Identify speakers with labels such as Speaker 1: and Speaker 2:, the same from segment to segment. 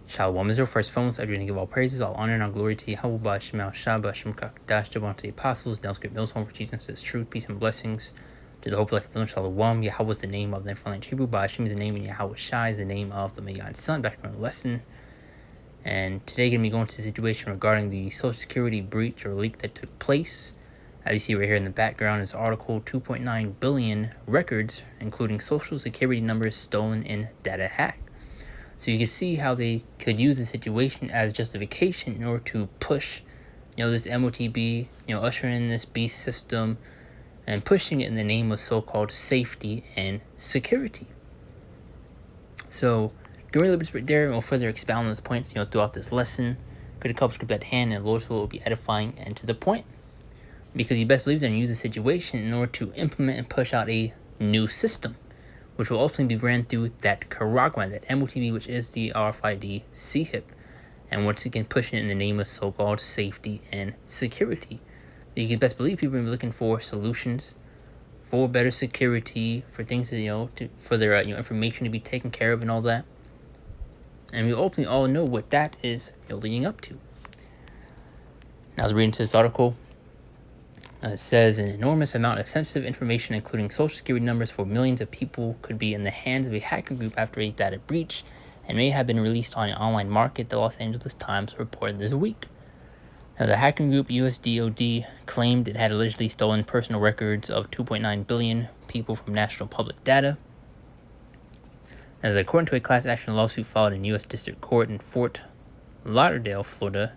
Speaker 1: Shalom is our first foremost. I'm going to give all praises, all honor, and all glory to Yahweh, Shema, Shabbat, Shem, Dash, to the apostles, Nels, Great Mills, home for teaching us truth, peace, and blessings. To the hope like a Shalom, Yahweh is the name of the Nephilim Hebrew, Hashem is the name, and Yahweh Shai is the name of the Mayan Son. Back on the lesson. And today, going to be going to the situation regarding the Social Security breach or leak that took place. As you see right here in the background is article 2.9 billion records, including Social Security numbers stolen in data hack. So you can see how they could use the situation as justification in order to push, this MOTB, ushering in this beast system and pushing it in the name of so-called safety and security. So, going a little bit right there, and we'll further expound on those points, throughout this lesson. Get a couple script at hand, and Lord's will be edifying and to the point. Because you best believe they're going to use the situation in order to implement and push out a new system, which will ultimately be ran through that Karagman, that MOTB, which is the RFID CHIP, and once again pushing it in the name of so-called safety and security. You can best believe people are looking for solutions for better security, for things that, for their information to be taken care of and all that. And we ultimately all know what that is leading up to. Now, as I read into this article, it says an enormous amount of sensitive information, including social security numbers for millions of people, could be in the hands of a hacking group after a data breach and may have been released on an online market, the Los Angeles Times reported this week. Now, the hacking group USDOD claimed it had allegedly stolen personal records of 2.9 billion people from national public data. As according to a class action lawsuit filed in U.S. District Court in Fort Lauderdale, Florida,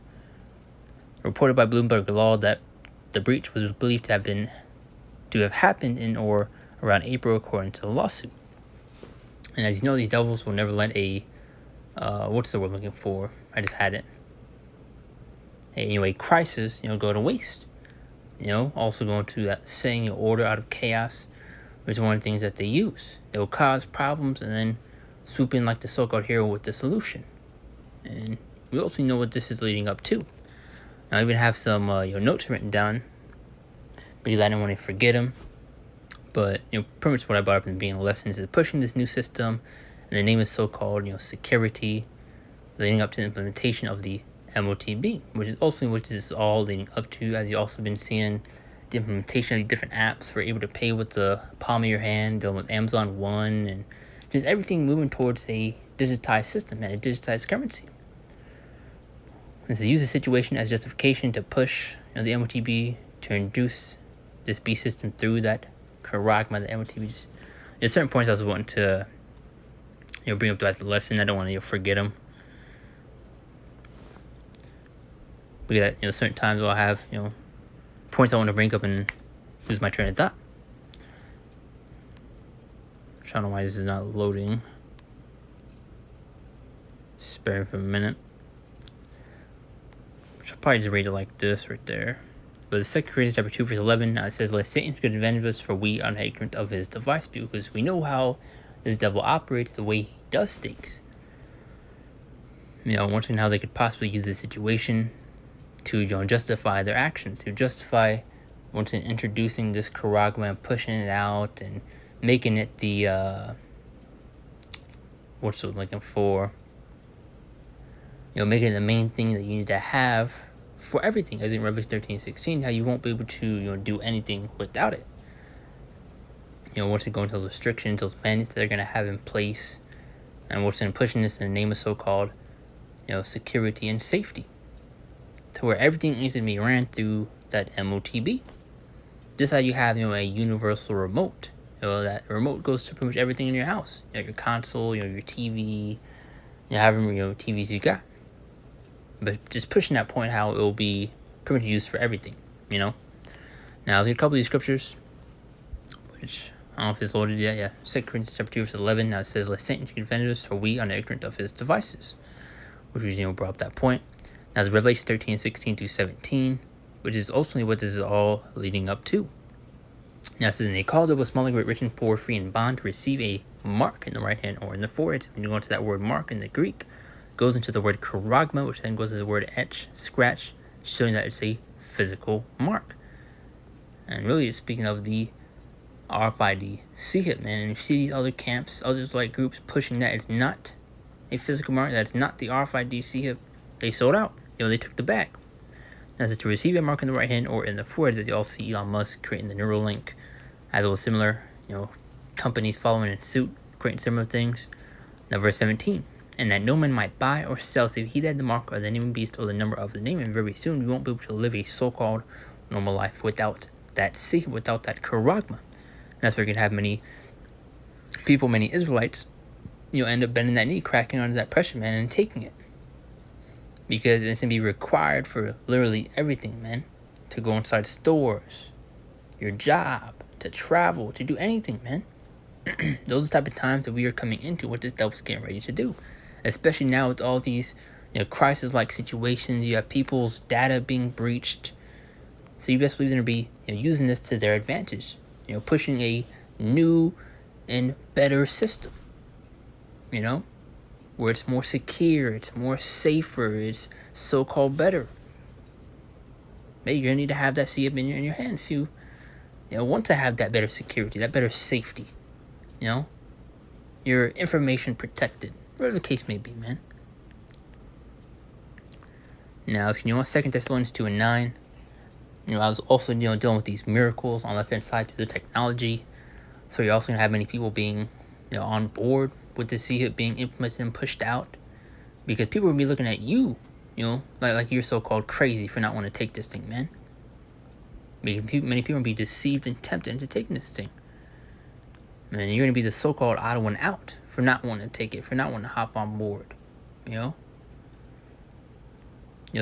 Speaker 1: reported by Bloomberg Law that the breach was believed to have happened in or around April, according to the lawsuit. And as you know, these devils will never let a what's the word I'm looking for? I just had it. A crisis, go to waste. Also going to that saying, order out of chaos, which is one of the things that they use. They will cause problems and then swoop in like the so-called hero with the solution. And we also know what this is leading up to. I even have some notes written down because I didn't want to forget them. But pretty much what I brought up in the beginning of the lesson is pushing this new system, and the name is so-called security, leading up to the implementation of the MOTB, which is ultimately what this is all leading up to. As you've also been seeing, the implementation of these different apps, we're able to pay with the palm of your hand, dealing with Amazon One, and just everything moving towards a digitized system and a digitized currency. And so use the situation as justification to push the MOTB to induce this B system through that Karagma, the MOTB. There's certain points I was wanting to bring up throughout the lesson. I don't want to forget them. Because certain times I'll have points I want to bring up and lose my train of thought. I don't know why this is not loading. Spare me for a minute. I'll probably just read it like this right there. But the 2 Corinthians chapter 2 verse 11, it says, "Let Satan take advantage of us, for we are not ignorant of his device," because we know how this devil operates, the way he does things. Wondering how they could possibly use this situation to justify their actions, to justify once introducing this Karagma and pushing it out and making it the what's it looking for? Making it the main thing that you need to have for everything, as in Revelation 13:16, how you won't be able to do anything without it. Once they go into those restrictions, those mandates that they're going to have in place, and once they're pushing this in the name of so-called security and safety, to where everything needs to be ran through that MOTB. Just how you have a universal remote. That remote goes to pretty much everything in your house. Your console, your TV, however many TVs you got. But just pushing that point how it will be pretty much used for everything, Now, I'll get a couple of these scriptures, which I don't know if it's loaded yet. Yeah, 2 Corinthians chapter 2 verse 11. Now it says, "Let Satan take advantage of us, for we are not ignorant of his devices," which was brought up that point. Now, it's Revelation 13:16 through 17, which is ultimately what this is all leading up to. Now, it says, "And they called over small and great, rich and poor, free and bond, to receive a mark in the right hand or in the forehead." When you go into that word mark in the Greek, goes into the word Karagma, which then goes to the word etch, scratch, showing that it's a physical mark. And really, it's speaking of the RFID CHIP, man. And you see these other camps, other like groups pushing that. It's not a physical mark that's not the RFID chip, they sold out. They took the bag. That's to receive a mark in the right hand or in the forehead, as you all see Elon Musk creating the Neuralink, as well as similar, companies following in suit, creating similar things. Now, verse 17, and that no man might buy or sell save he that had the mark or the name of the beast or the number of the name, and very soon we won't be able to live a so-called normal life without that without that charagma. And that's where you're gonna have many people, many Israelites, end up bending that knee, cracking under that pressure, man, and taking it. Because it's going to be required for literally everything, man. To go inside stores, your job, to travel, to do anything, man. Those are the type of times that we are coming into what this devil's getting ready to do. Especially now with all these, crisis-like situations. You have people's data being breached. So you best believe they're going to be using this to their advantage. Pushing a new and better system. Where it's more secure, it's more safer, it's so-called better. Maybe you're going to need to have that CF in your hand if you want to have that better security, that better safety. Your information protected, whatever the case may be, man. Now, let's continue on 2 Thessalonians 2:9. I was also, dealing with these miracles on the left-hand side through the technology. So you're also going to have many people being, on board with the CHIP being implemented and pushed out, because people will be looking at you, like you're so-called crazy for not wanting to take this thing, man. Because many people will be deceived and tempted into taking this thing. Man, you're going to be the so-called odd one out for not wanting to take it, for not wanting to hop on board,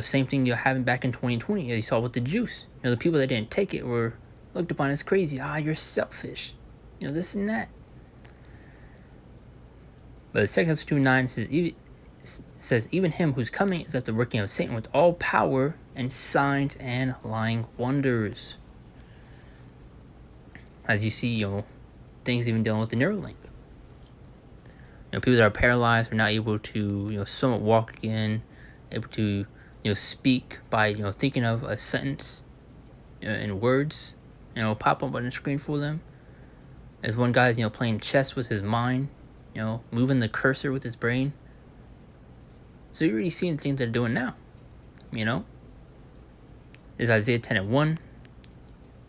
Speaker 1: same thing you're having back in 2020, you saw with the juice. The people that didn't take it were looked upon as crazy. You're selfish, this and that. But 2 Thessalonians 2:9 says, even him whose coming is at the working of Satan with all power and signs and lying wonders. As you see, things even dealing with the Neuralink. People that are paralyzed are not able to, somewhat walk again, able to, speak by, thinking of a sentence in words, pop up on the screen for them. As one guy's, playing chess with his mind, moving the cursor with his brain. So you're already seeing the things they're doing now, There's Isaiah 10:1.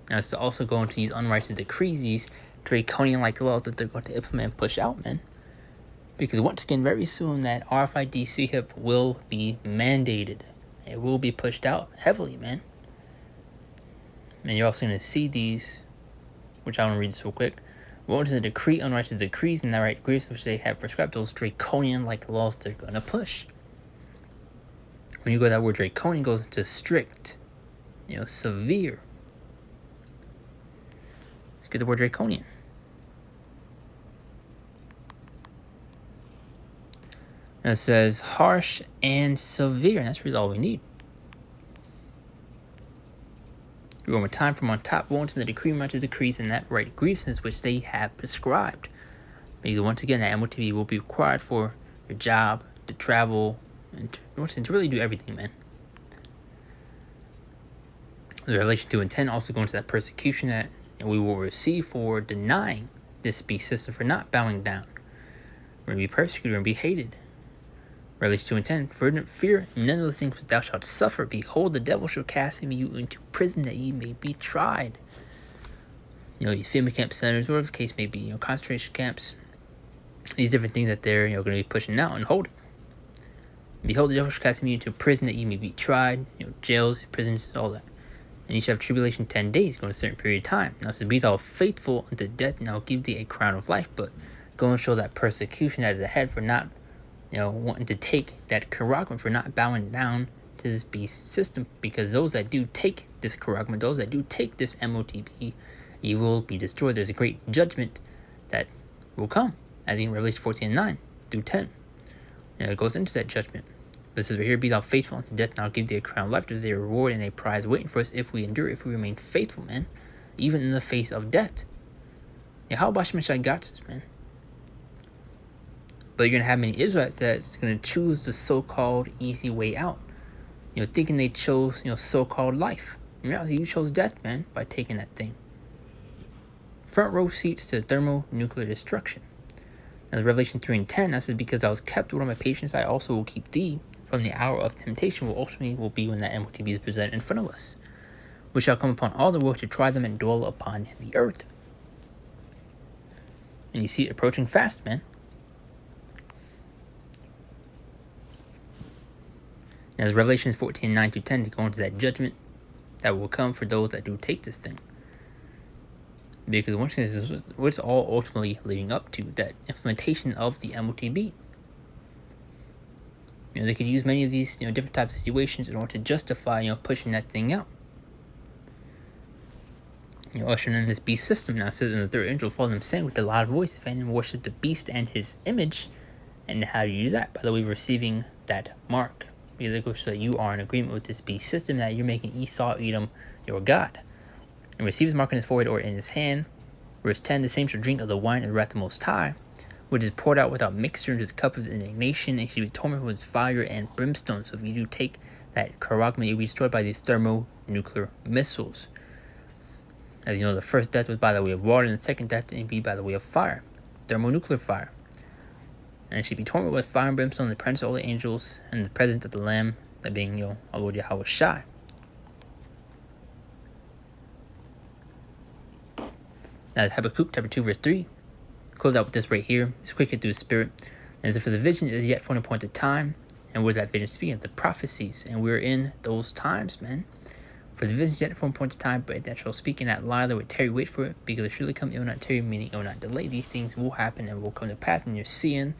Speaker 1: Now it's to also go into these unrighteous decrees, these draconian-like laws that they're going to implement and push out, man. Because once again, very soon, that RFID CHIP will be mandated. It will be pushed out heavily, man. And you're also going to see these, which I want to read this real quick. Go into the decree, unrighteous decrees, and the right degrees which they have prescribed, those draconian-like laws they're going to push. When you go, that word draconian goes into strict, severe. Let's get the word draconian. And it says harsh and severe, and that's really all we need. One more time, from on top, woe unto the decree, unrighteous decrees, and that right grievances which they have prescribed. Because once again, that MOTB will be required for your job, to travel, and to really do everything, man. The Revelation 2:10 also go into that persecution that we will receive for denying this beast system, for not bowing down. We're going to be persecuted and be hated. Revelation 2:10, fear none of those things which thou shalt suffer. Behold, the devil shall cast you into prison, that ye may be tried. These FEMA camp centers, whatever the case may be, concentration camps, these different things that they're, going to be pushing out and holding. Behold, the devil shall cast you into prison, that ye may be tried. Jails, prisons, all that. And you shall have tribulation 10 days, going a certain period of time. Now, so be thou faithful unto death, and I will give thee a crown of life. But go and show that persecution that is ahead for not wanting to take that charagma, for not bowing down to this beast system. Because those that do take this charagma, those that do take this MOTB, you will be destroyed. There's a great judgment that will come, as in Revelation 14:9 through 10. It goes into that judgment. This is here, be thou faithful unto death, and I'll give thee a crown of life. There's a reward and a prize waiting for us if we endure, if we remain faithful, man, even in the face of death. How about I got this, man? But you're going to have many Israelites that's going to choose the so-called easy way out. Thinking they chose, so-called life. In reality, you chose death, man, by taking that thing. Front row seats to thermonuclear destruction. Now, Revelation 3 and 10, that says, because I was kept with all my patience, I also will keep thee from the hour of temptation, will ultimately will be when that MOTB is presented in front of us, which shall come upon all the world to try them and dwell upon the earth. And you see it approaching fast, man. Now, as Revelation 14, 9 to 10, to go into that judgment that will come for those that do take this thing. Because one thing is what's all ultimately leading up to, that implementation of the MOTB. They could use many of these, different types of situations in order to justify, pushing that thing out. Ushering in this beast system. Now it says, in the third angel followed them, saying with a loud voice, if anyone worship the beast and his image. And how do you use that? By the way, receiving that mark. Because it goes so that you are in agreement with this beast system, that you're making Esau, Edom, your God. And receive his mark in his forehead or in his hand. Verse 10, the same shall drink of the wine of the wrath of the Most High, which is poured out without mixture into the cup of indignation, and shall be tormented with fire and brimstone. So if you do take that charagma, you'll be destroyed by these thermonuclear missiles. As you know, the first death was by the way of water, and the second death will be by the way of fire, thermonuclear fire. And it should be tormented with fire and brimstone in the presence of all the angels, and the presence of the Lamb, that being, our Lord Yahweh Shai. Now, Habakkuk chapter 2, verse 3. Close out with this right here. It's quickly through the Spirit. And as for the vision, it is yet for an appointed time. And what is that vision speaking of? The prophecies. And we're in those times, man. For the vision is yet for an appointed time, but that shall speak in that lie that would tarry, wait for it, because it surely come, it will not tarry, meaning it will not delay. These things will happen and will come to pass, and you're seeing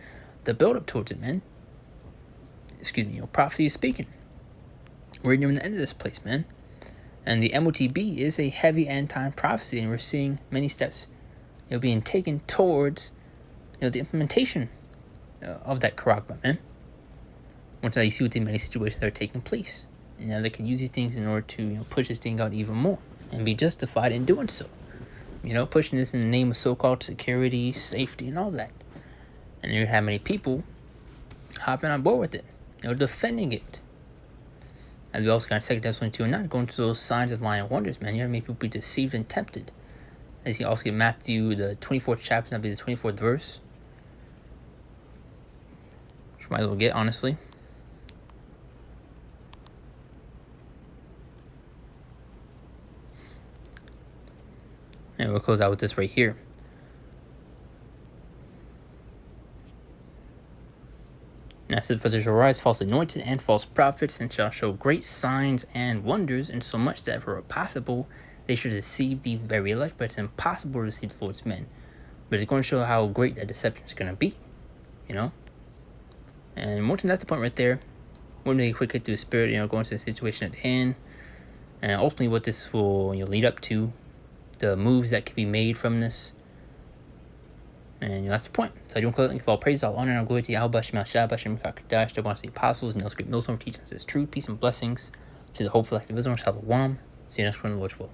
Speaker 1: the build up towards it, man. Prophecy is speaking. We're nearing the end of this place, man. And the MOTB is a heavy end time prophecy, and we're seeing many steps being taken towards the implementation of that charagma, man. Once you see within many situations that are taking place. And now they can use these things in order to push this thing out even more and be justified in doing so. Pushing this in the name of so-called security, safety, and all that. And you have many people hopping on board with it, defending it. As we also got 2 Thessalonians 2 and 9, going to those signs of lying wonders, man. You have many people be deceived and tempted. As you also get Matthew, the 24th chapter, that'll be the 24th verse. Which you might as well get, honestly. And we'll close out with this right here. And it says, for there shall arise false anointed and false prophets, and shall show great signs and wonders, and so much that if it were possible, they should deceive the very elect, but it's impossible to deceive the Lord's men. But it's going to show how great that deception is going to be, And more than that's the point right there. We're going to quickly through the Spirit, going to the situation at hand, and ultimately what this will lead up to, the moves that can be made from this. And that's the point. So I do close. Thank you for all praise, all honor, and all glory to Yahweh, Shema, Shabbat, Shem, Kakadash, to the apostles, and those great millstone teaching us truth, peace, and blessings to the hopeful active Israel, Shalom. See you next one in the Lord's will.